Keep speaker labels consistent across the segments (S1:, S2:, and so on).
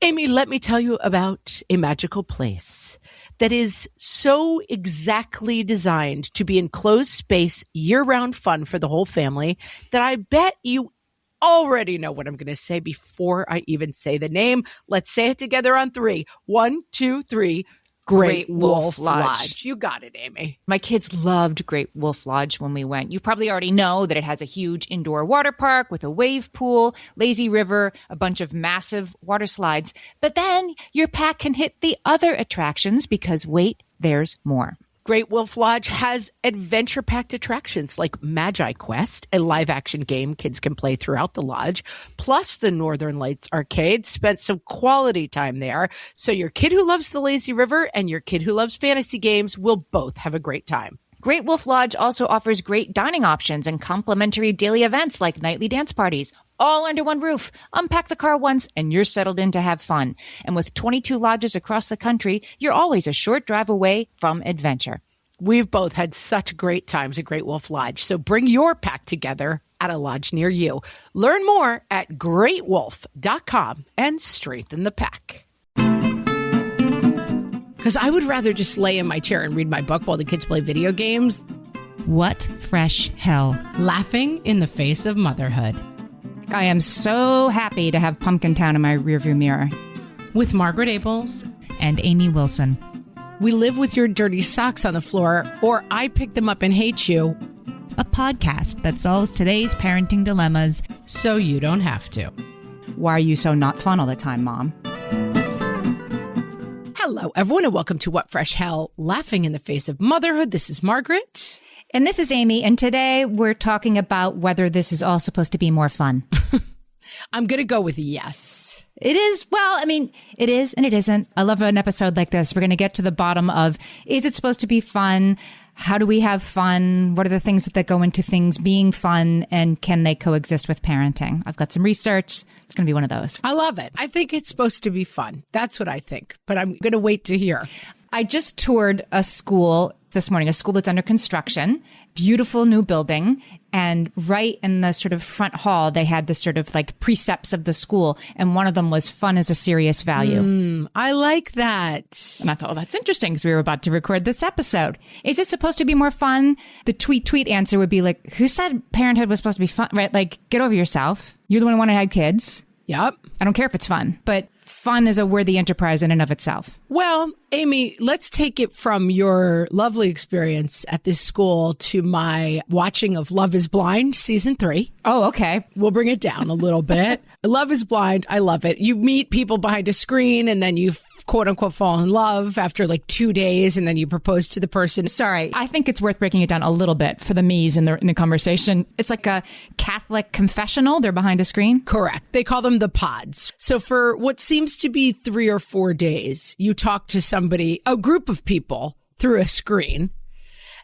S1: Amy, let me tell you about a magical place that is so exactly designed to be enclosed space, year-round fun for the whole family that I bet you already know what I'm going to say before I even say the name. Let's say it together on 3. 1, 2, 3. Great Wolf Lodge. You got it, Amy.
S2: My kids loved Great Wolf Lodge when we went. You probably already know that it has a huge indoor water park with a wave pool, lazy river, a bunch of massive water slides. But then your pack can hit the other attractions because, wait, there's more.
S1: Great Wolf Lodge has adventure-packed attractions like Magi Quest, a live-action game kids can play throughout the lodge, plus the Northern Lights Arcade. Spent some quality time there, so your kid who loves the lazy river and your kid who loves fantasy games will both have a great time.
S2: Great Wolf Lodge also offers great dining options and complimentary daily events like nightly dance parties, all under one roof. Unpack the car once and you're settled in to have fun. And with 22 lodges across the country, you're always a short drive away from adventure.
S1: We've both had such great times at Great Wolf Lodge, so bring your pack together at a lodge near you. Learn more at greatwolf.com and strengthen the pack. Because I would rather just lay in my chair and read my book while the kids play video games.
S3: What fresh hell?
S1: Laughing in the face of motherhood.
S2: I am so happy to have Pumpkin Town in my rearview mirror.
S1: With Margaret Abels
S3: and Amy Wilson.
S1: We live with your dirty socks on the floor, or I pick them up and hate you.
S3: A podcast that solves today's parenting dilemmas
S1: so you don't have to.
S2: Why are you so not fun all the time, Mom?
S1: Hello, everyone, and welcome to What Fresh Hell, Laughing in the Face of Motherhood. This is Margaret.
S2: And this is Amy, and today we're talking about whether this is all supposed to be more fun.
S1: I'm going to go with yes.
S2: It is. Well, I mean, it is and it isn't. I love an episode like this. We're going to get to the bottom of, is it supposed to be fun? How do we have fun? What are the things that go into things being fun? And can they coexist with parenting? I've got some research. It's going to be one of those.
S1: I love it. I think it's supposed to be fun. That's what I think. But I'm going to wait to hear.
S2: I just toured a school this morning, a school that's under construction, beautiful new building. And right in the sort of front hall, they had the sort of like precepts of the school. And one of them was fun is a serious value.
S1: I like that.
S2: And I thought, well, that's interesting because we were about to record this episode. Is it supposed to be more fun? The tweet answer would be like, who said parenthood was supposed to be fun? Right? Like, get over yourself. You're the one who wanted to have kids.
S1: Yep.
S2: I don't care if it's fun, but fun is a worthy enterprise in and of itself.
S1: Well, Amy, let's take it from your lovely experience at this school to my watching of Love is Blind season 3.
S2: Oh, okay.
S1: We'll bring it down a little bit. Love is Blind. I love it. You meet people behind a screen and then you quote unquote fall in love after like 2 days and then you propose to the person.
S2: Sorry, I think it's worth breaking it down a little bit for the me's in the conversation. It's like a Catholic confessional. They're behind a screen.
S1: Correct. They call them the pods. So for what seems to be 3 or 4 days, you talk to somebody, a group of people through a screen.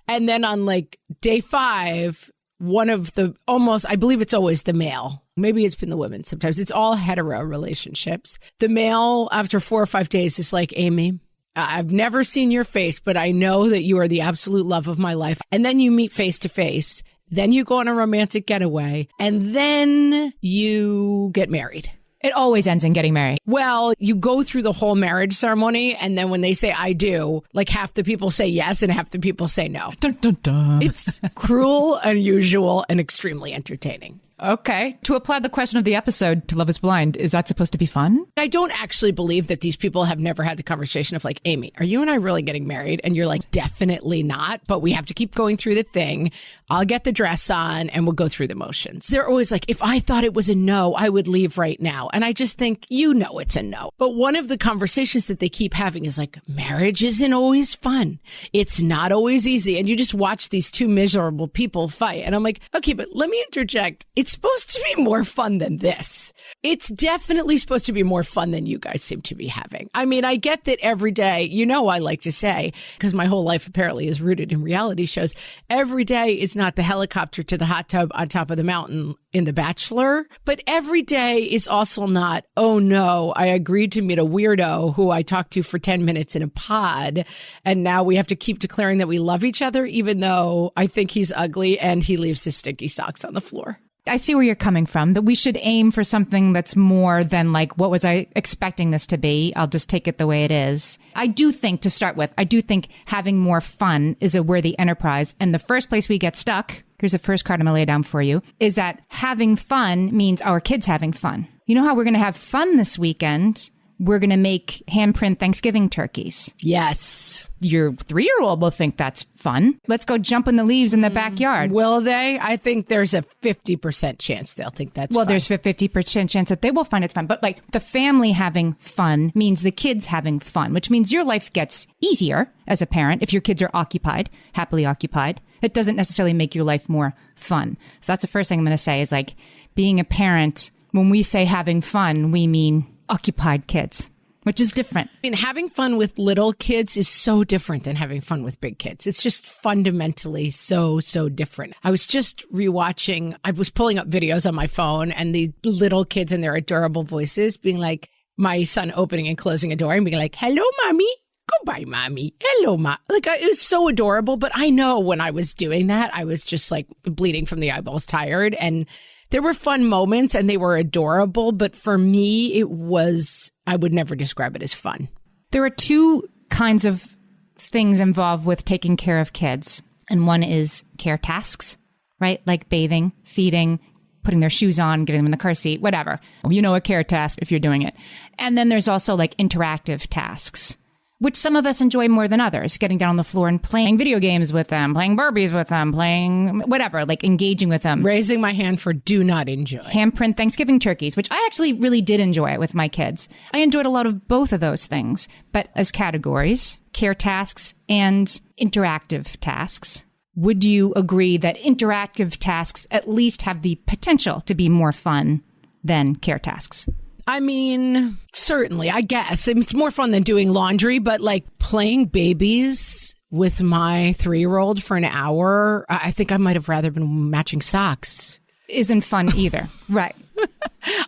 S1: And then on like day 5, one of the I believe it's always the male. Maybe it's been the women sometimes. It's all hetero relationships. The male, after 4 or 5 days, is like, Amy, I've never seen your face, but I know that you are the absolute love of my life. And then you meet face to face. Then you go on a romantic getaway. And then you get married.
S2: It always ends in getting married.
S1: Well, you go through the whole marriage ceremony, and then when they say I do, like half the people say yes and half the people say no.
S2: Dun, dun, dun.
S1: It's cruel, unusual, and extremely entertaining.
S2: Okay. To apply the question of the episode to Love is Blind, is that supposed to be fun?
S1: I don't actually believe that these people have never had the conversation of like, Amy, are you and I really getting married? And you're like, definitely not, but we have to keep going through the thing. I'll get the dress on and we'll go through the motions. They're always like, if I thought it was a no, I would leave right now. And I just think, you know, it's a no. But one of the conversations that they keep having is like, marriage isn't always fun. It's not always easy. And you just watch these two miserable people fight. And I'm like, okay, but let me interject. It's supposed to be more fun than this. It's definitely supposed to be more fun than you guys seem to be having. I mean, I get that every day, you know, I like to say, because my whole life apparently is rooted in reality shows, every day is not the helicopter to the hot tub on top of the mountain in The Bachelor, but every day is also not, oh no, I agreed to meet a weirdo who I talked to for 10 minutes in a pod, and now we have to keep declaring that we love each other, even though I think he's ugly and he leaves his stinky socks on the floor.
S2: I see where you're coming from, that we should aim for something that's more than like, what was I expecting this to be? I'll just take it the way it is. I do think, to start with, I do think having more fun is a worthy enterprise. And the first place we get stuck, here's the first card I'm going to lay down for you, is that having fun means our kids having fun. You know how we're going to have fun this weekend? We're going to make handprint Thanksgiving turkeys.
S1: Yes.
S2: Your 3-year-old will think that's fun. Let's go jump in the leaves in the backyard.
S1: Will they? I think there's a 50% chance they'll think that's fun.
S2: There's a 50% chance that they will find it fun. But like the family having fun means the kids having fun, which means your life gets easier as a parent if your kids are occupied, happily occupied. It doesn't necessarily make your life more fun. So that's the first thing I'm going to say is like being a parent, when we say having fun, we mean occupied kids, which is different.
S1: I mean, having fun with little kids is so different than having fun with big kids. It's just fundamentally so different. I was just rewatching, I was pulling up videos on my phone and the little kids and their adorable voices being like, my son opening and closing a door and being like, hello, mommy. Goodbye, mommy. Hello, ma. Like, it was so adorable. But I know when I was doing that, I was just like bleeding from the eyeballs, tired. And there were fun moments and they were adorable, but for me, I would never describe it as fun.
S2: There are two kinds of things involved with taking care of kids. And one is care tasks, right? Like bathing, feeding, putting their shoes on, getting them in the car seat, whatever. You know, a care task if you're doing it. And then there's also like interactive tasks, which some of us enjoy more than others, getting down on the floor and playing video games with them, playing Barbies with them, playing whatever, like engaging with them.
S1: Raising my hand for do not enjoy.
S2: Handprint Thanksgiving turkeys, which I actually really did enjoy it with my kids. I enjoyed a lot of both of those things, but as categories, care tasks and interactive tasks. Would you agree that interactive tasks at least have the potential to be more fun than care tasks?
S1: I mean, certainly, I guess. It's more fun than doing laundry, but like playing babies with my 3-year-old for an hour, I think I might have rather been matching socks.
S2: Isn't fun either. Right.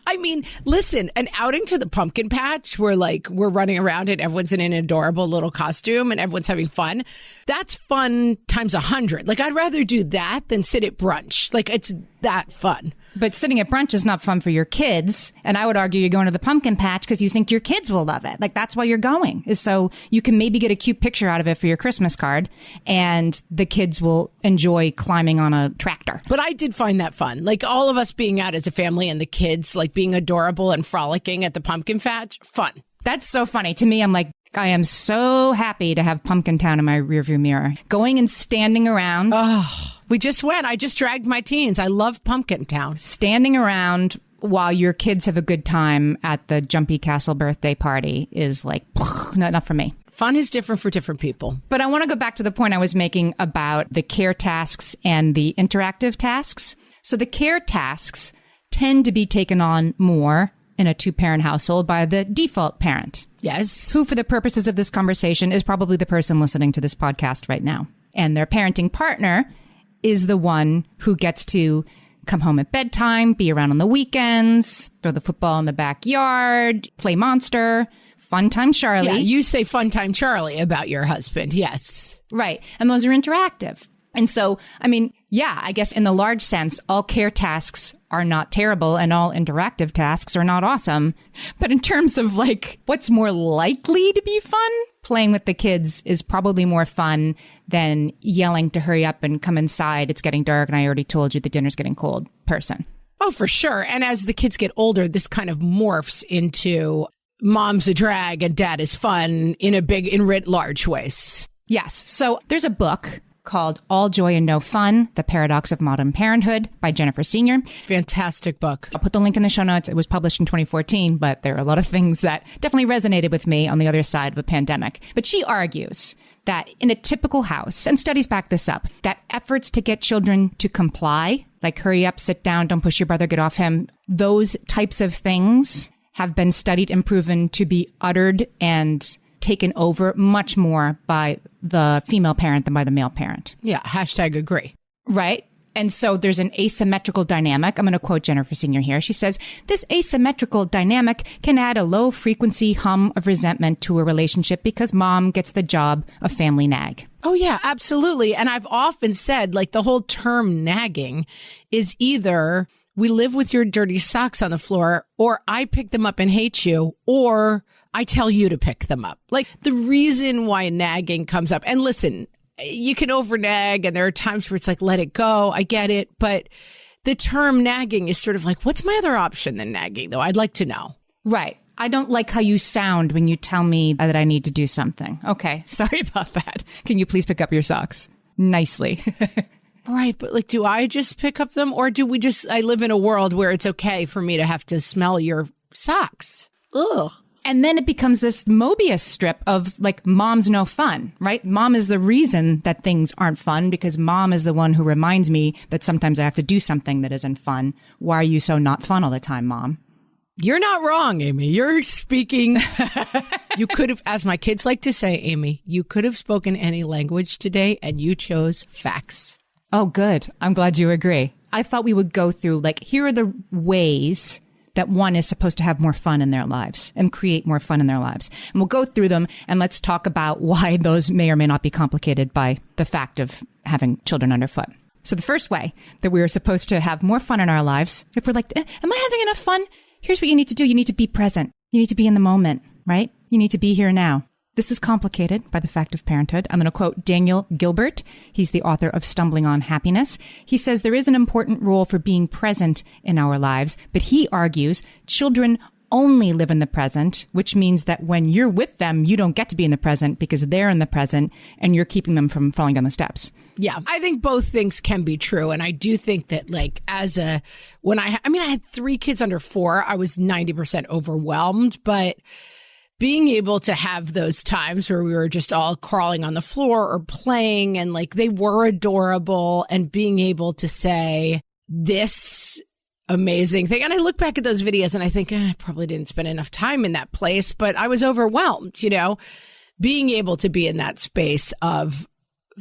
S1: I mean, listen, an outing to the pumpkin patch where like we're running around and everyone's in an adorable little costume and everyone's having fun. That's fun times 100. Like, I'd rather do that than sit at brunch. Like, it's that fun.
S2: But sitting at brunch is not fun for your kids. And I would argue you're going to the pumpkin patch because you think your kids will love it. Like, that's why you're going, is so you can maybe get a cute picture out of it for your Christmas card and the kids will enjoy climbing on a tractor.
S1: But I did find that fun. Like, all of us being out as a family and the kids, like, being adorable and frolicking at the pumpkin patch, fun.
S2: That's so funny. To me, I'm like, I am so happy to have Pumpkin Town in my rearview mirror. Going and standing around.
S1: Oh, we just went. I just dragged my teens. I love Pumpkin Town.
S2: Standing around while your kids have a good time at the Jumpy Castle birthday party is like, not for me.
S1: Fun is different for different people.
S2: But I want to go back to the point I was making about the care tasks and the interactive tasks. So the care tasks tend to be taken on more in a 2-parent household by the default parent.
S1: Yes.
S2: Who, for the purposes of this conversation, is probably the person listening to this podcast right now. And their parenting partner is the one who gets to come home at bedtime, be around on the weekends, throw the football in the backyard, play Monster, Fun Time Charlie.
S1: Yeah, you say Fun Time Charlie about your husband. Yes.
S2: Right. And those are interactive. And so, I mean, yeah, I guess in the large sense, all care tasks are not terrible and all interactive tasks are not awesome. But in terms of like what's more likely to be fun, playing with the kids is probably more fun than yelling to hurry up and come inside. It's getting dark and I already told you the dinner's getting cold person.
S1: Oh, for sure. And as the kids get older, this kind of morphs into mom's a drag and dad is fun in writ large ways.
S2: Yes. So there's a book called All Joy and No Fun, The Paradox of Modern Parenthood by Jennifer Senior.
S1: Fantastic book.
S2: I'll put the link in the show notes. It was published in 2014, but there are a lot of things that definitely resonated with me on the other side of a pandemic. But she argues that in a typical house, and studies back this up, that efforts to get children to comply, like hurry up, sit down, don't push your brother, get off him, those types of things have been studied and proven to be uttered and taken over much more by the female parent than by the male parent.
S1: Yeah, hashtag agree.
S2: Right. And so there's an asymmetrical dynamic. I'm going to quote Jennifer Senior here. She says, this asymmetrical dynamic can add a low frequency hum of resentment to a relationship because mom gets the job of family nag.
S1: Oh, yeah, absolutely. And I've often said, like, the whole term nagging is either we live with your dirty socks on the floor, or I pick them up and hate you, or I tell you to pick them up. Like, the reason why nagging comes up, and listen, you can over nag, and there are times where it's like, let it go. I get it. But the term nagging is sort of like, what's my other option than nagging, though? I'd like to know.
S2: Right. I don't like how you sound when you tell me that I need to do something. Okay. Sorry about that. Can you please pick up your socks? Nicely.
S1: Right. But like, do I just pick up them, or do we just, I live in a world where it's okay for me to have to smell your socks? Ugh.
S2: And then it becomes this Mobius strip of like, mom's no fun, right? Mom is the reason that things aren't fun because mom is the one who reminds me that sometimes I have to do something that isn't fun. Why are you so not fun all the time, Mom?
S1: You're not wrong, Amy. You're speaking. You could have, as my kids like to say, Amy, you could have spoken any language today and you chose facts.
S2: Oh, good. I'm glad you agree. I thought we would go through like, here are the ways that one is supposed to have more fun in their lives and create more fun in their lives. And we'll go through them and let's talk about why those may or may not be complicated by the fact of having children underfoot. So the first way that we are supposed to have more fun in our lives, if we're like, am I having enough fun? Here's what you need to do. You need to be present. You need to be in the moment, right? You need to be here now. This is complicated by the fact of parenthood. I'm going to quote Daniel Gilbert. He's the author of Stumbling on Happiness. He says there is an important role for being present in our lives, but he argues children only live in the present, which means that when you're with them, you don't get to be in the present because they're in the present and you're keeping them from falling down the steps.
S1: Yeah, I think both things can be true. And I do think that like I had 3 kids under 4, I was 90% overwhelmed, but being able to have those times where we were just all crawling on the floor or playing and like they were adorable and being able to say this amazing thing. And I look back at those videos and I think I probably didn't spend enough time in that place, but I was overwhelmed, being able to be in that space of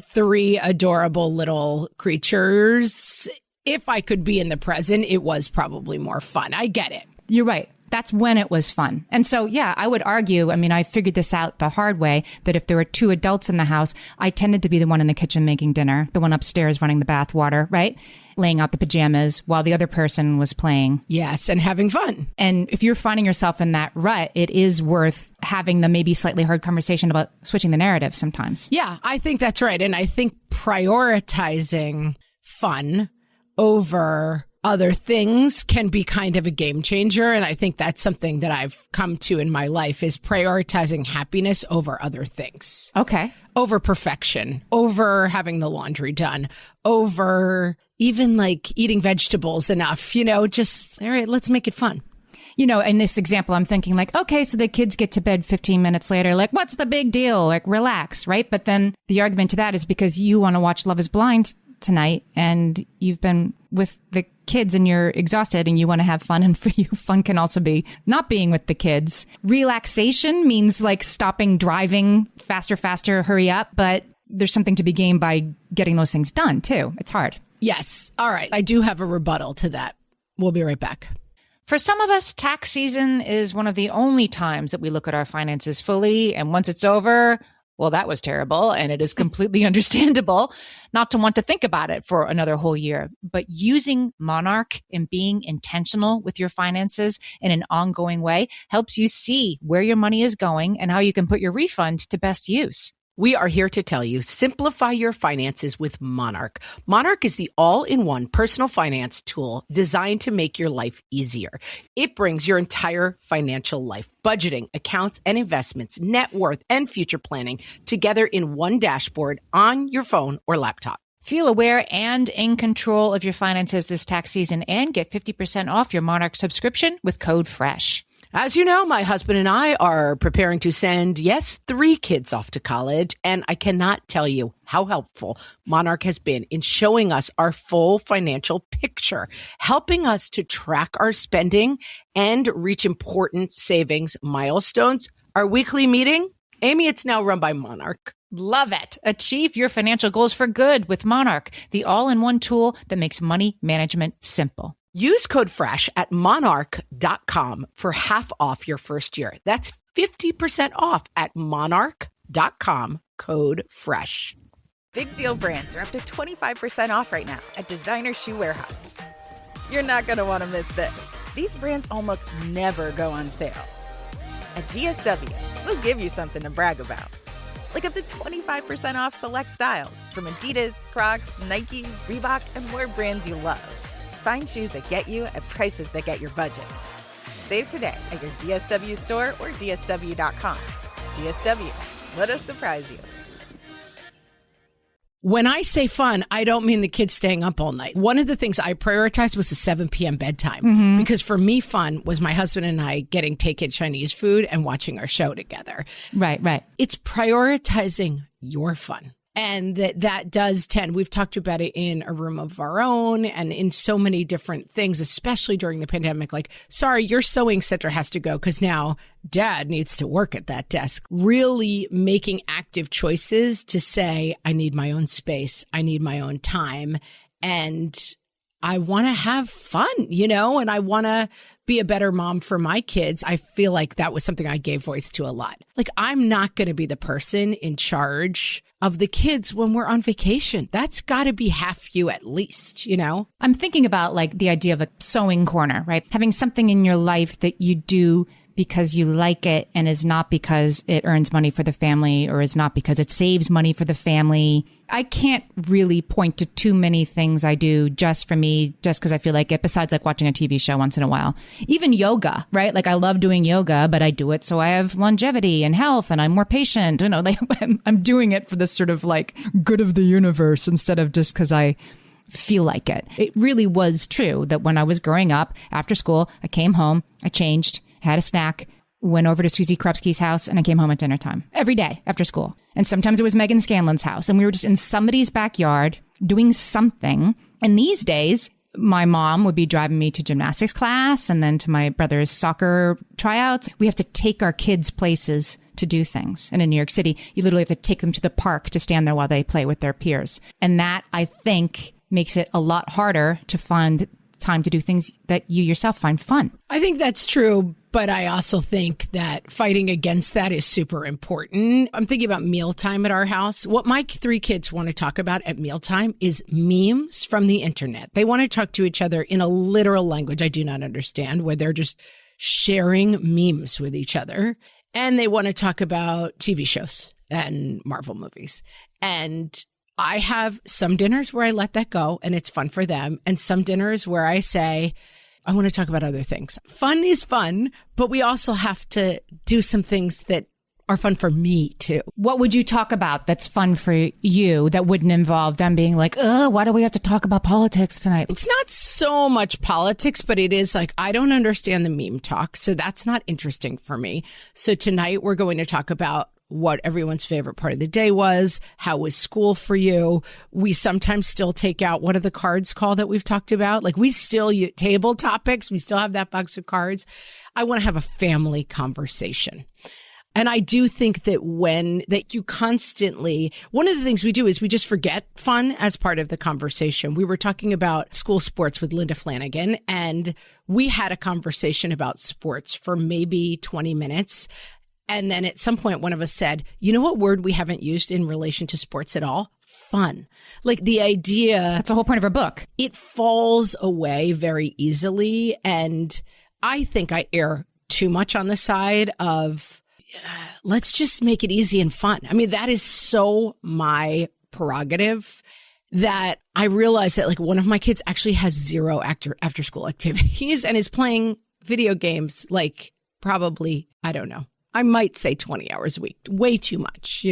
S1: 3 adorable little creatures. If I could be in the present, it was probably more fun. I get it.
S2: You're right. That's when it was fun. And so, yeah, I would argue, I figured this out the hard way, that if there were 2 adults in the house, I tended to be the one in the kitchen making dinner, the one upstairs running the bath water, right? Laying out the pajamas while the other person was playing.
S1: Yes, and having fun.
S2: And if you're finding yourself in that rut, it is worth having the maybe slightly hard conversation about switching the narrative sometimes.
S1: Yeah, I think that's right. And I think prioritizing fun over other things can be kind of a game changer. And I think that's something that I've come to in my life is prioritizing happiness over other things.
S2: Okay.
S1: Over perfection, over having the laundry done, over even like eating vegetables enough, just, all right, let's make it fun.
S2: In this example, I'm thinking like, okay, so the kids get to bed 15 minutes later. Like, what's the big deal? Like, relax, right? But then the argument to that is because you want to watch Love is Blind tonight and you've been with the kids and you're exhausted and you want to have fun. And for you, fun can also be not being with the kids. Relaxation means like stopping driving faster, hurry up. But there's something to be gained by getting those things done too. It's hard.
S1: Yes. All right. I do have a rebuttal to that. We'll be right back.
S2: For some of us, tax season is one of the only times that we look at our finances fully. And once it's over, well, that was terrible. And it is completely understandable not to want to think about it for another whole year. But using Monarch and being intentional with your finances in an ongoing way helps you see where your money is going and how you can put your refund to best use.
S1: We are here to tell you, simplify your finances with Monarch. Monarch is the all-in-one personal finance tool designed to make your life easier. It brings your entire financial life, budgeting, accounts and investments, net worth, and future planning together in one dashboard on your phone or laptop.
S2: Feel aware and in control of your finances this tax season and get 50% off your Monarch subscription with code FRESH.
S1: As you know, my husband and I are preparing to send, 3 kids off to college, and I cannot tell you how helpful Monarch has been in showing us our full financial picture, helping us to track our spending and reach important savings milestones. Our weekly meeting, Amy, it's now run by Monarch.
S2: Love it. Achieve your financial goals for good with Monarch, the all-in-one tool that makes money management simple.
S1: Use code FRESH at monarch.com for half off your first year. That's 50% off at monarch.com, code FRESH.
S4: Big Deal brands are up to 25% off right now at Designer Shoe Warehouse. You're not going to want to miss this. These brands almost never go on sale. At DSW, we'll give you something to brag about. Like up to 25% off select styles from Adidas, Crocs, Nike, Reebok, and more brands you love. Find shoes that get you at prices that get your budget. Save today at your DSW store or DSW.com. DSW, let us surprise you.
S1: When I say fun, I don't mean the kids staying up all night. One of the things I prioritized was the 7 p.m. bedtime. Because for me, fun was my husband and I getting takeout Chinese food and watching our show together.
S2: Right.
S1: It's prioritizing your fun. And that does tend, we've talked about it in A Room of Our Own and in so many different things, especially during the pandemic, like, sorry, your sewing center has to go because now dad needs to work at that desk. Really making active choices to say, I need my own space. I need my own time. And I want to have fun, and I want to be a better mom for my kids. I feel like that was something I gave voice to a lot. Like, I'm not going to be the person in charge of the kids when we're on vacation. That's got to be half you at least,
S2: I'm thinking about like the idea of a sewing corner, right? Having something in your life that you do because you like it and is not because it earns money for the family or is not because it saves money for the family. I can't really point to too many things I do just for me, just because I feel like it, besides like watching a TV show once in a while. Even yoga, right? Like I love doing yoga, but I do it so I have longevity and health and I'm more patient. Like I'm doing it for this sort of like good of the universe instead of just because I feel like it. It really was true that when I was growing up, after school, I came home, I changed, had a snack, went over to Susie Krupski's house, and I came home at dinner time every day after school. And sometimes it was Megan Scanlon's house, and we were just in somebody's backyard doing something. And these days, my mom would be driving me to gymnastics class and then to my brother's soccer tryouts. We have to take our kids places to do things. And in New York City, you literally have to take them to the park to stand there while they play with their peers. And that, I think, makes it a lot harder to find time to do things that you yourself find fun.
S1: I think that's true, but I also think that fighting against that is super important. I'm thinking about mealtime at our house. What my 3 kids want to talk about at mealtime is memes from the internet. They want to talk to each other in a literal language I do not understand, where they're just sharing memes with each other. And they want to talk about TV shows and Marvel movies. And I have some dinners where I let that go and it's fun for them. And some dinners where I say, I want to talk about other things. Fun is fun, but we also have to do some things that are fun for me too.
S2: What would you talk about that's fun for you that wouldn't involve them being like, why do we have to talk about politics tonight?
S1: It's not so much politics, but it is like, I don't understand the meme talk. So that's not interesting for me. So tonight we're going to talk about what everyone's favorite part of the day was. How was school for you? We sometimes still take out, what are the cards called that we've talked about? Like we still use table topics. We still have that box of cards. I want to have a family conversation. And I do think that you constantly, one of the things we do is we just forget fun as part of the conversation. We were talking about school sports with Linda Flanagan, and we had a conversation about sports for maybe 20 minutes. And then at some point, one of us said, you know what word we haven't used in relation to sports at all? Fun. Like the idea.
S2: That's the whole point of her book.
S1: It falls away very easily. And I think I err too much on the side of let's just make it easy and fun. I mean, that is so my prerogative that I realized that like one of my kids actually has 0 after school activities and is playing video games like probably, I don't know. I might say 20 hours a week, way too much,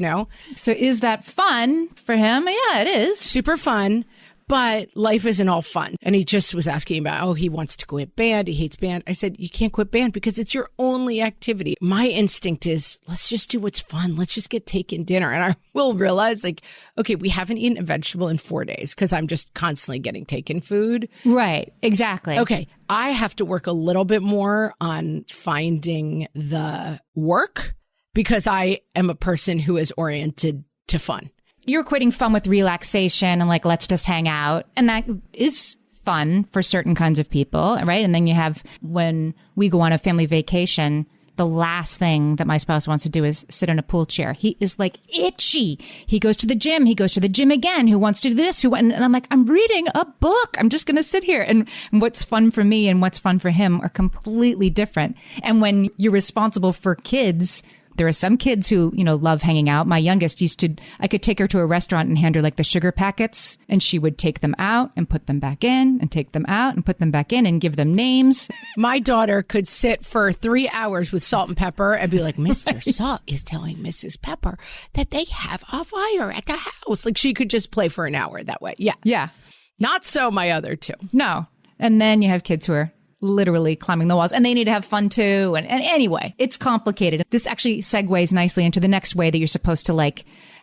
S2: So is that fun for him? Yeah, it is.
S1: Super fun, but life isn't all fun. And he just was asking about, he wants to quit band. He hates band. I said, you can't quit band because it's your only activity. My instinct is, let's just do what's fun. Let's just get taken dinner. And I will realize like, okay, we haven't eaten a vegetable in 4 days because I'm just constantly getting taken food.
S2: Right. Exactly.
S1: Okay. I have to work a little bit more on finding the work because I am a person who is oriented to fun.
S2: You're equating fun with relaxation and like, let's just hang out. And that is fun for certain kinds of people, right? And then you have when we go on a family vacation, The last thing that my spouse wants to do is sit in a pool chair. He is like itchy. He goes to the gym. He goes to the gym again. Who wants to do this? And I'm like, I'm reading a book. I'm just going to sit here. And what's fun for me and what's fun for him are completely different. And when you're responsible for kids, there are some kids who, love hanging out. My youngest I could take her to a restaurant and hand her like the sugar packets, and she would take them out and put them back in and take them out and put them back in and give them names.
S1: My daughter could sit for 3 hours with Salt and Pepper and be like, Mr. Salt is telling Mrs. Pepper that they have a fire at the house. Like she could just play for an hour that way. Yeah.
S2: Yeah.
S1: Not so my other two.
S2: No. And then you have kids who are literally climbing the walls and they need to have fun too. And anyway, it's complicated. This actually segues nicely into the next way that you're supposed to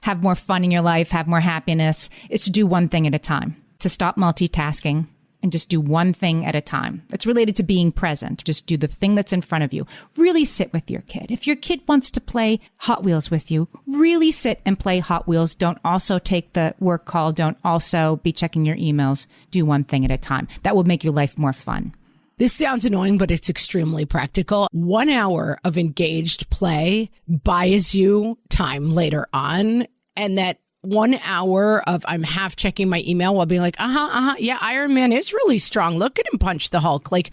S2: have more fun in your life, have more happiness, is to do one thing at a time, to stop multitasking and just do one thing at a time. It's related to being present. Just do the thing that's in front of you. Really sit with your kid. If your kid wants to play Hot Wheels with you, really sit and play Hot Wheels. Don't also take the work call. Don't also be checking your emails. Do one thing at a time. That will make your life more fun.
S1: This sounds annoying, but it's extremely practical. 1 hour of engaged play buys you time later on. And that 1 hour of I'm half checking my email while being like, yeah, Iron Man is really strong. Look at him punch the Hulk. Like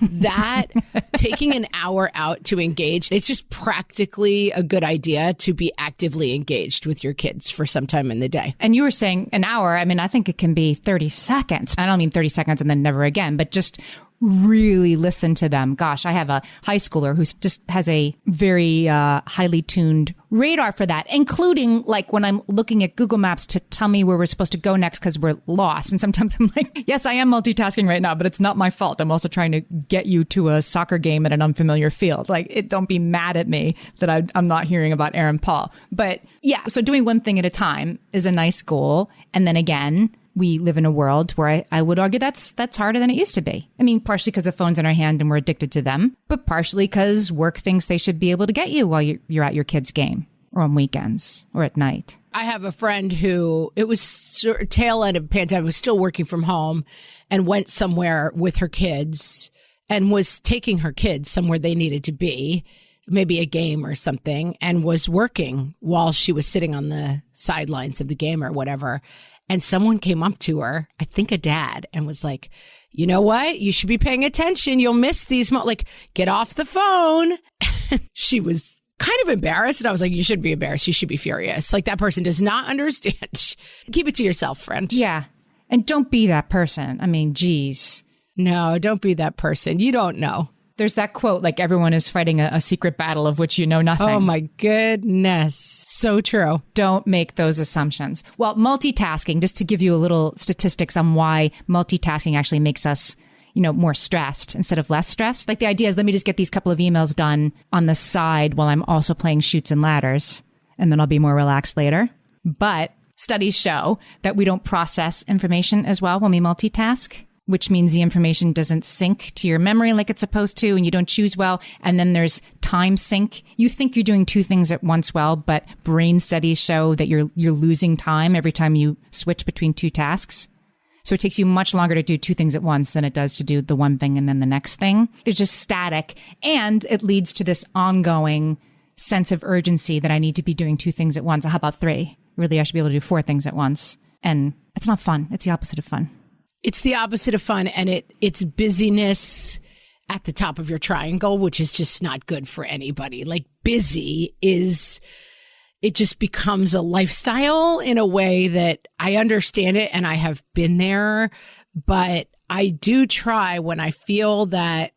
S1: that, taking an hour out to engage, it's just practically a good idea to be actively engaged with your kids for some time in the day.
S2: And you were saying an hour. I mean, I think it can be 30 seconds. I don't mean 30 seconds and then never again, but just really listen to them. Gosh, I have a high schooler who just has a very highly tuned radar for that, including when I'm looking at Google Maps to tell me where we're supposed to go next because we're lost. And sometimes I'm like, yes, I am multitasking right now, but it's not my fault. I'm also trying to get you to a soccer game at an unfamiliar field. Don't be mad at me that I'm not hearing about Aaron Paul. But yeah, so doing one thing at a time is a nice goal. And then again, we live in a world where I would argue that's harder than it used to be. I mean, partially because the phone's in our hand and we're addicted to them, but partially because work thinks they should be able to get you while you're at your kid's game or on weekends or at night.
S1: I have a friend who, it was tail end of pandemic, was still working from home and went somewhere with her kids and was taking her kids somewhere they needed to be, maybe a game or something, and was working while she was sitting on the sidelines of the game or whatever. And someone came up to her, I think a dad, and was like, you know what? You should be paying attention. You'll miss these get off the phone. She was kind of embarrassed. And I was like, you shouldn't be embarrassed. You should be furious. That person does not understand. Keep it to yourself, friend.
S2: Yeah. And don't be that person. I mean, geez.
S1: No, don't be that person. You don't know.
S2: There's that quote, everyone is fighting a secret battle of which you know nothing.
S1: Oh, my goodness. So true.
S2: Don't make those assumptions. Well, multitasking, just to give you a little statistics on why multitasking actually makes us, more stressed instead of less stressed. The idea is, let me just get these couple of emails done on the side while I'm also playing Chutes and Ladders, and then I'll be more relaxed later. But studies show that we don't process information as well when we multitask, which means the information doesn't sync to your memory like it's supposed to, and you don't choose well. And then there's time sink. You think you're doing two things at once well, but brain studies show that you're losing time every time you switch between two tasks. So it takes you much longer to do two things at once than it does to do the one thing and then the next thing. It's just static. And it leads to this ongoing sense of urgency that I need to be doing two things at once. How about three? Really, I should be able to do four things at once. And it's not fun. It's the opposite of fun.
S1: It's the opposite of fun, and it's busyness at the top of your triangle, which is just not good for anybody. Busy it just becomes a lifestyle in a way that I understand it and I have been there, but I do try when I feel that,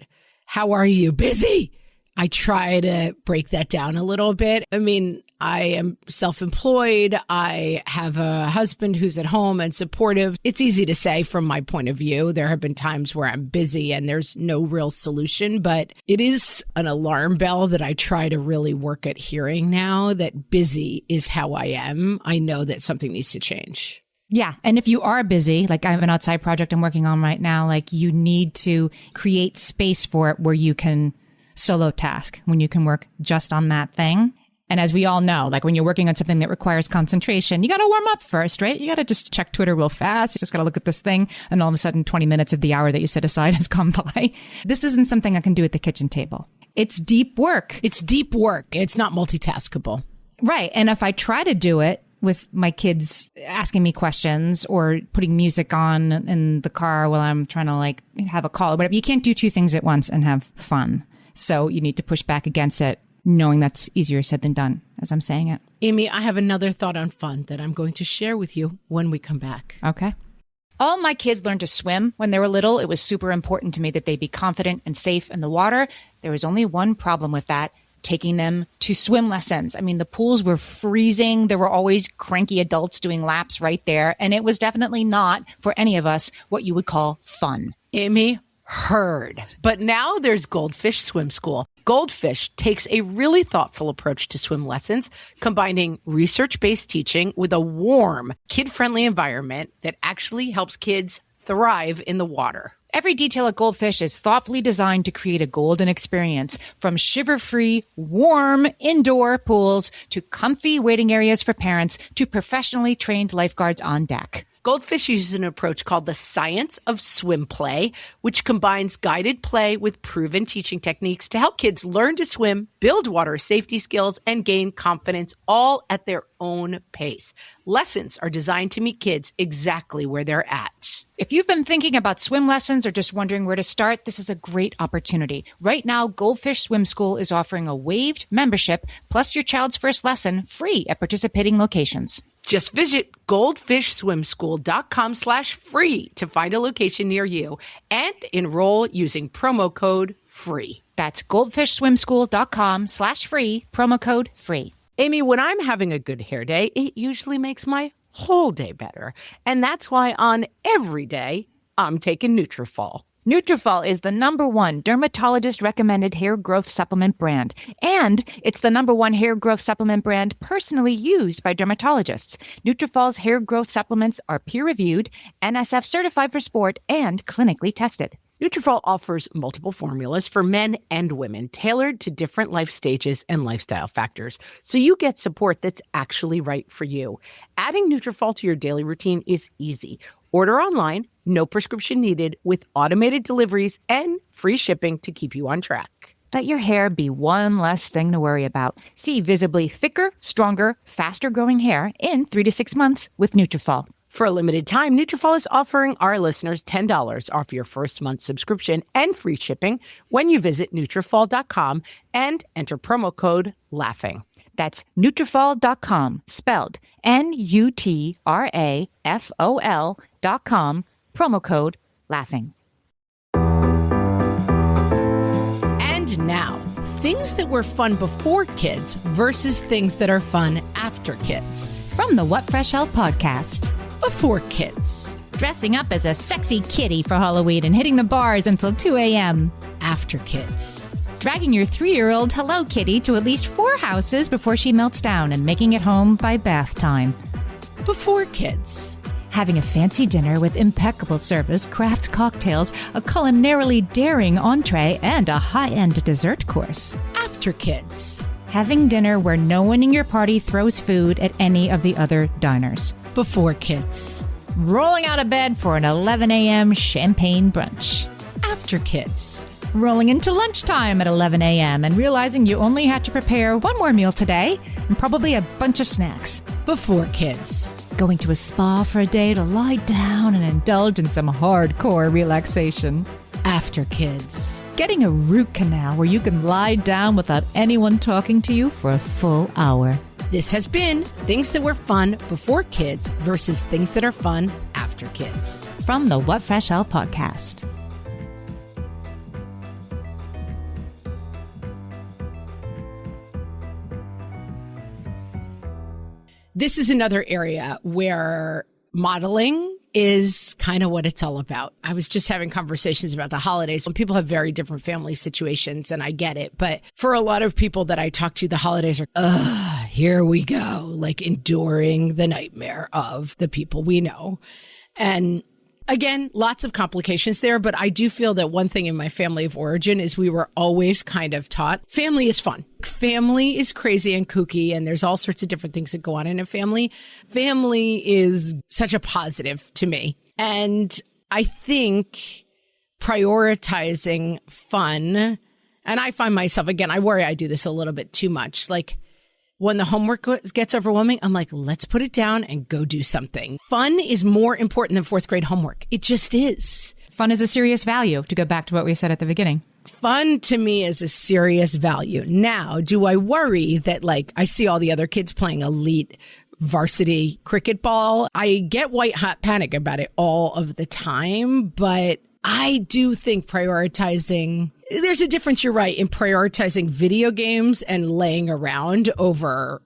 S1: how are you? Busy. I try to break that down a little bit. I mean, I am self-employed. I have a husband who's at home and supportive. It's easy to say from my point of view. There have been times where I'm busy and there's no real solution, but it is an alarm bell that I try to really work at hearing now, that busy is how I am. I know that something needs to change.
S2: Yeah. And if you are busy, I have an outside project I'm working on right now, you need to create space for it where you can solo task, when you can work just on that thing. And as we all know, when you're working on something that requires concentration, you got to warm up first, right? You got to just check Twitter real fast. You just got to look at this thing. And all of a sudden, 20 minutes of the hour that you set aside has gone by. This isn't something I can do at the kitchen table. It's deep work.
S1: It's deep work. It's not multitaskable.
S2: Right. And if I try to do it with my kids asking me questions or putting music on in the car while I'm trying to like have a call or whatever, you can't do two things at once and have fun. So you need to push back against it, knowing that's easier said than done, as I'm saying it.
S1: Amy, I have another thought on fun that I'm going to share with you when we come back.
S2: Okay. All my kids learned to swim when they were little. It was super important to me that they be confident and safe in the water. There was only one problem with that: taking them to swim lessons. I mean, the pools were freezing. There were always cranky adults doing laps right there. And it was definitely not, for any of us, what you would call fun.
S1: Amy, heard. But now there's Goldfish Swim School. Goldfish takes a really thoughtful approach to swim lessons, combining research-based teaching with a warm, kid-friendly environment that actually helps kids thrive in the water.
S2: Every detail at Goldfish is thoughtfully designed to create a golden experience, from shiver-free, warm indoor pools to comfy waiting areas for parents to professionally trained lifeguards on deck.
S1: Goldfish uses an approach called the science of swim play, which combines guided play with proven teaching techniques to help kids learn to swim, build water safety skills, and gain confidence, all at their own pace. Lessons are designed to meet kids exactly where they're at.
S2: If you've been thinking about swim lessons or just wondering where to start, this is a great opportunity. Right now, Goldfish Swim School is offering a waived membership plus your child's first lesson free at participating locations.
S1: Just visit goldfishswimschool.com/free to find a location near you and enroll using promo code FREE.
S2: That's goldfishswimschool.com/free, promo code FREE.
S1: Amy, when I'm having a good hair day, it usually makes my whole day better. And that's why on every day, I'm taking Nutrafol.
S2: Nutrafol is the #1 dermatologist-recommended hair growth supplement brand, and it's the #1 hair growth supplement brand personally used by dermatologists. Nutrafol's hair growth supplements are peer-reviewed, NSF certified for sport, and clinically tested.
S1: Nutrafol offers multiple formulas for men and women, tailored to different life stages and lifestyle factors, so you get support that's actually right for you. Adding Nutrafol to your daily routine is easy. Order online, no prescription needed, with automated deliveries and free shipping to keep you on track.
S2: Let your hair be one less thing to worry about. See visibly thicker, stronger, faster-growing hair in 3 to 6 months with Nutrafol.
S1: For a limited time, Nutrafol is offering our listeners $10 off your first month subscription and free shipping when you visit Nutrafol.com and enter promo code LAUGHING.
S2: That's Nutrafol.com, spelled Nutrafol.com, promo code LAUGHING.
S1: And now, things that were fun before kids versus things that are fun after kids.
S2: From the What Fresh Hell podcast.
S1: Before kids.
S2: Dressing up as a sexy kitty for Halloween and hitting the bars until 2 a.m.
S1: After kids.
S2: Dragging your 3-year-old Hello Kitty to at least 4 houses before she melts down and making it home by bath time.
S1: Before kids.
S2: Having a fancy dinner with impeccable service, craft cocktails, a culinarily daring entree, and a high-end dessert course.
S1: After kids.
S2: Having dinner where no one in your party throws food at any of the other diners.
S1: Before kids.
S2: Rolling out of bed for an 11 a.m. champagne brunch.
S1: After kids.
S2: Rolling into lunchtime at 11 a.m. and realizing you only had to prepare one more meal today and probably a bunch of snacks.
S1: Before kids.
S2: Going to a spa for a day to lie down and indulge in some hardcore relaxation.
S1: After kids.
S2: Getting a root canal where you can lie down without anyone talking to you for a full hour.
S1: This has been Things That Were Fun Before Kids versus Things That Are Fun After Kids.
S2: From the What Fresh Hell podcast.
S1: This is another area where modeling is kind of what it's all about. I was just having conversations about the holidays when people have very different family situations, and I get it. But for a lot of people that I talk to, the holidays are, here we go, like enduring the nightmare of the people we know. And again, lots of complications there, but I do feel that one thing in my family of origin is we were always kind of taught family is fun. Family is crazy and kooky, and there's all sorts of different things that go on in a family. Family is such a positive to me. And I think prioritizing fun, and And I find myself, again, I worry I do this a little bit too much. Like when the homework gets overwhelming, I'm like, let's put it down and go do something. Fun is more important than fourth grade homework. It just is.
S2: Fun is a serious value, to go back to what we said at the beginning.
S1: Fun to me is a serious value. Now, do I worry that like I see all the other kids playing elite varsity cricket ball? I get white hot panic about it all of the time, but I do think prioritizing, there's a difference, you're right, in prioritizing video games and laying around over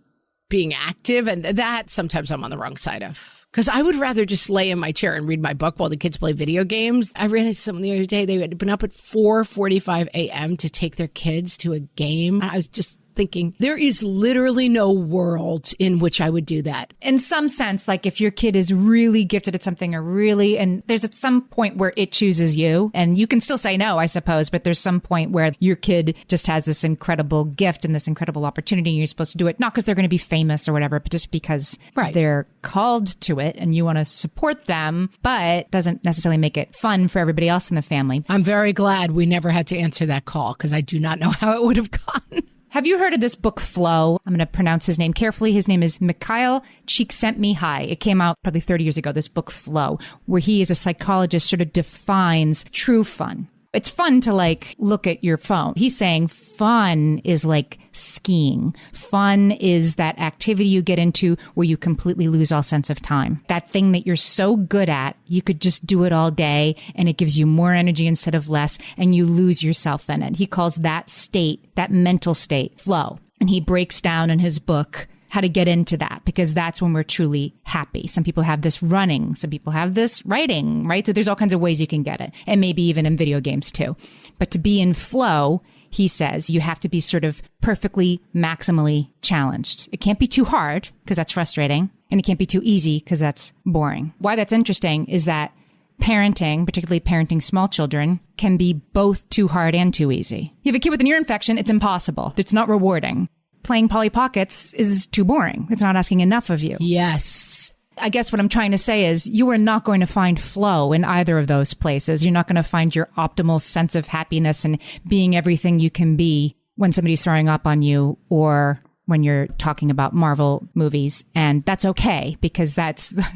S1: being active. And that sometimes I'm on the wrong side of. Because I would rather just lay in my chair and read my book while the kids play video games. I ran into someone the other day. They had been up at 4:45 a.m. to take their kids to a game. I was just thinking, there is literally no world in which I would do that.
S2: In some sense, like if your kid is really gifted at something and there's at some point where it chooses you, and you can still say no, I suppose, but there's some point where your kid just has this incredible gift and this incredible opportunity and you're supposed to do it, not because they're going to be famous or whatever, but just because they're called to it and you want to support them, but doesn't necessarily make it fun for everybody else in the family.
S1: I'm very glad we never had to answer that call because I do not know how it would have gone.
S2: Have you heard of this book, Flow? I'm going to pronounce his name carefully. His name is Mikhail Csikszentmihalyi. It came out probably 30 years ago, this book, Flow, where he, as a psychologist, sort of defines true fun. It's fun to like look at your phone. He's saying fun is like skiing. Fun is that activity you get into where you completely lose all sense of time. That thing that you're so good at, you could just do it all day and it gives you more energy instead of less and you lose yourself in it. He calls that state, that mental state, flow. And he breaks down in his book how to get into that, because that's when we're truly happy. Some people have this running, some people have this writing, right? So there's all kinds of ways you can get it, and maybe even in video games too. But to be in flow, he says, you have to be sort of perfectly, maximally challenged. It can't be too hard because that's frustrating, and it can't be too easy because that's boring. Why that's interesting is that parenting, particularly parenting small children, can be both too hard and too easy. You have a kid with an ear infection, it's impossible. It's not rewarding. Playing Polly Pockets is too boring. It's not asking enough of you.
S1: Yes.
S2: I guess what I'm trying to say is you are not going to find flow in either of those places. You're not going to find your optimal sense of happiness and being everything you can be when somebody's throwing up on you or when you're talking about Marvel movies. And that's okay, because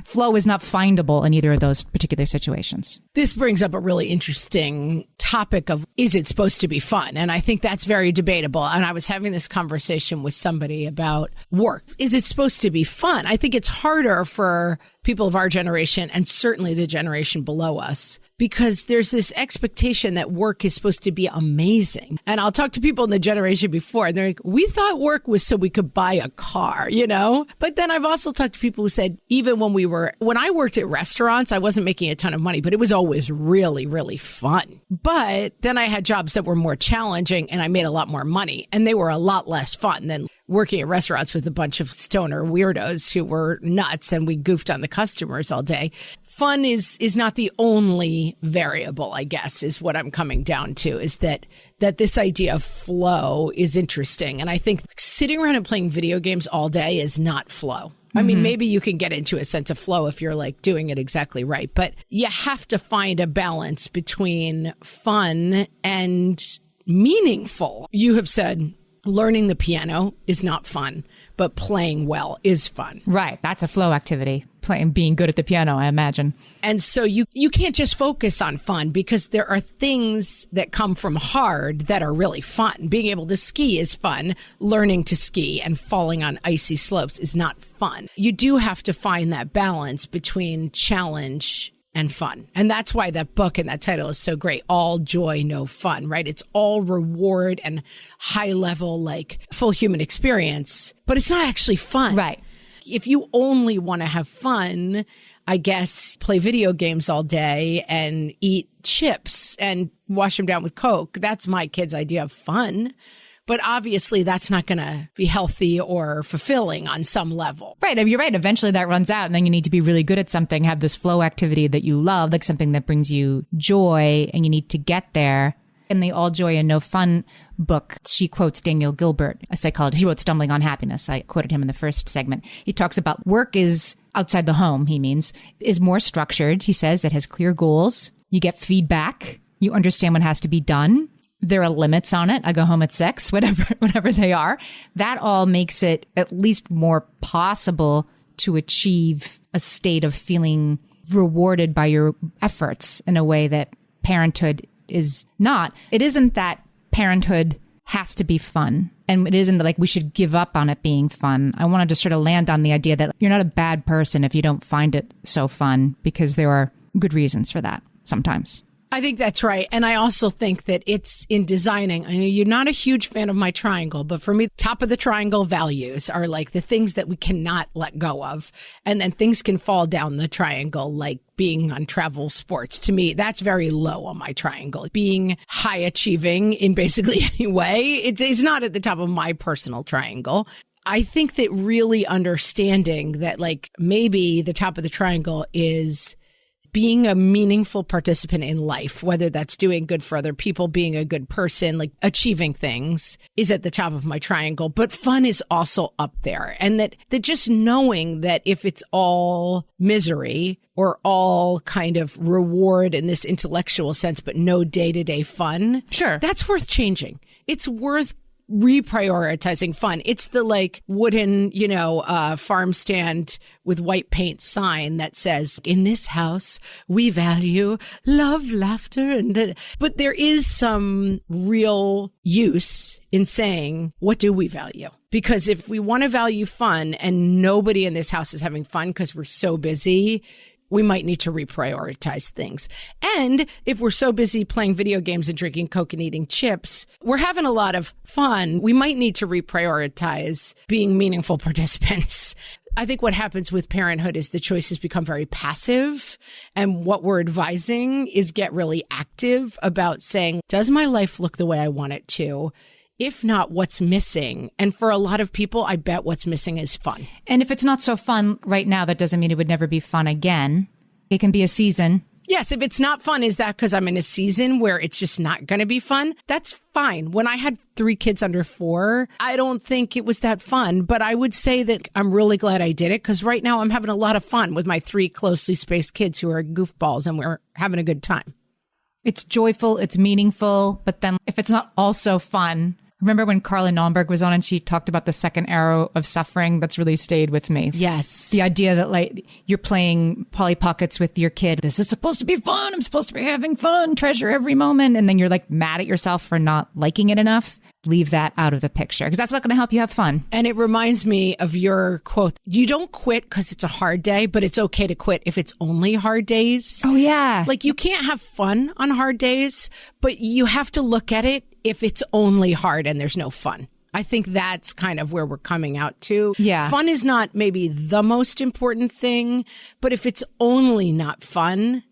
S2: flow is not findable in either of those particular situations.
S1: This brings up a really interesting topic of, is it supposed to be fun? And I think that's very debatable. And I was having this conversation with somebody about work. Is it supposed to be fun? I think it's harder for people of our generation and certainly the generation below us, because there's this expectation that work is supposed to be amazing. And I'll talk to people in the generation before, and they're like, we thought work was so we could buy a car, you know? But then I've also talked to people who said, even when I worked at restaurants, I wasn't making a ton of money, but it was always really, really fun. But then I had jobs that were more challenging and I made a lot more money, and they were a lot less fun than working at restaurants with a bunch of stoner weirdos who were nuts and we goofed on the customers all day. Fun is not the only variable, I guess, is what I'm coming down to, is that this idea of flow is interesting. And I think sitting around and playing video games all day is not flow. I mean, maybe you can get into a sense of flow if you're like doing it exactly right, but you have to find a balance between fun and meaningful. You have said learning the piano is not fun, but playing well is fun.
S2: Right. That's a flow activity. Being good at the piano, I imagine.
S1: And so you can't just focus on fun, because there are things that come from hard that are really fun. Being able to ski is fun. Learning to ski and falling on icy slopes is not fun. You do have to find that balance between challenge and fun. And that's why that book and that title is so great. All joy, no fun, right? It's all reward and high level, like full human experience, but it's not actually fun.
S2: Right.
S1: If you only want to have fun, I guess play video games all day and eat chips and wash them down with Coke. That's my kid's idea of fun. But obviously, that's not going to be healthy or fulfilling on some level.
S2: Right. You're right. Eventually that runs out, and then you need to be really good at something, have this flow activity that you love, like something that brings you joy, and you need to get there. In the All Joy and No Fun book, she quotes Daniel Gilbert, a psychologist. He wrote Stumbling on Happiness. I quoted him in the first segment. He talks about work is outside the home, he means, is more structured. He says it has clear goals. You get feedback. You understand what has to be done. there are limits on it. I go home at 6, whatever they are. That all makes it at least more possible to achieve a state of feeling rewarded by your efforts in a way that parenthood is not. It isn't that parenthood has to be fun. And it isn't like we should give up on it being fun. I want to just sort of land on the idea that you're not a bad person if you don't find it so fun, because there are good reasons for that sometimes.
S1: I think that's right. And I also think that it's in designing. I know you're not a huge fan of my triangle, but for me, top of the triangle values are like the things that we cannot let go of. And then things can fall down the triangle, like being on travel sports. To me, that's very low on my triangle. Being high achieving in basically any way, it's not at the top of my personal triangle. I think that really understanding that like maybe the top of the triangle is being a meaningful participant in life, whether that's doing good for other people, being a good person, like achieving things is at the top of my triangle, but fun is also up there. And that just knowing that if it's all misery or all kind of reward in this intellectual sense, but no day-to-day fun,
S2: sure,
S1: that's worth changing. It's worth reprioritizing fun. It's the like wooden, farm stand with white paint sign that says, in this house, we value love, laughter, but there is some real use in saying, what do we value? Because if we want to value fun and nobody in this house is having fun because we're so busy, we might need to reprioritize things. And if we're so busy playing video games and drinking Coke and eating chips, we're having a lot of fun. We might need to reprioritize being meaningful participants. I think what happens with parenthood is the choices become very passive. And what we're advising is get really active about saying, does my life look the way I want it to? If not, what's missing? And for a lot of people, I bet what's missing is fun.
S2: And if it's not so fun right now, that doesn't mean it would never be fun again. It can be a season.
S1: Yes, if it's not fun, is that because I'm in a season where it's just not going to be fun? That's fine. When I had 3 kids under 4, I don't think it was that fun. But I would say that I'm really glad I did it, because right now I'm having a lot of fun with my 3 closely spaced kids who are goofballs, and we're having a good time.
S2: It's joyful, it's meaningful, but then if it's not also fun... Remember when Carla Naumberg was on and she talked about the second arrow of suffering? That's really stayed with me.
S1: Yes.
S2: The idea that like you're playing Polly Pockets with your kid. This is supposed to be fun. I'm supposed to be having fun. Treasure every moment. And then you're like mad at yourself for not liking it enough. Leave that out of the picture, because that's not going to help you have fun.
S1: And it reminds me of your quote. You don't quit because it's a hard day, but it's okay to quit if it's only hard days.
S2: Oh, yeah.
S1: Like you can't have fun on hard days, but you have to look at it if it's only hard and there's no fun. I think that's kind of where we're coming out to.
S2: Yeah.
S1: Fun is not maybe the most important thing, but if it's only not fun,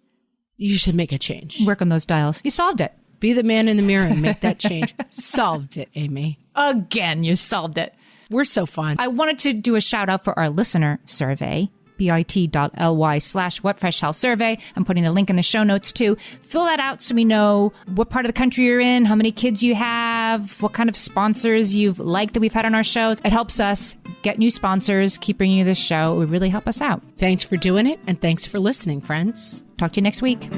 S1: you should make a change.
S2: Work on those dials. You solved it.
S1: Be the man in the mirror and make that change. Solved it, Amy.
S2: Again, you solved it.
S1: We're so fun.
S2: I wanted to do a shout out for our listener survey. bit.ly/whatfreshhealth survey. I'm putting a link in the show notes too. Fill that out so we know what part of the country you're in, how many kids you have, what kind of sponsors you've liked that we've had on our shows. It helps us get new sponsors, keep bringing you this show. It would really help us out.
S1: Thanks for doing it, and thanks for listening, friends.
S2: Talk to you next week.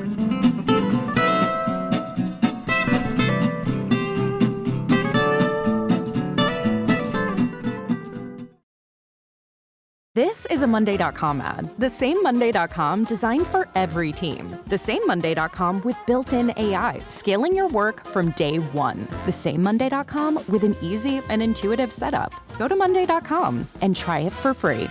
S5: This is a Monday.com ad. The same Monday.com designed for every team. The same Monday.com with built-in AI, scaling your work from day one. The same Monday.com with an easy and intuitive setup. Go to Monday.com and try it for free.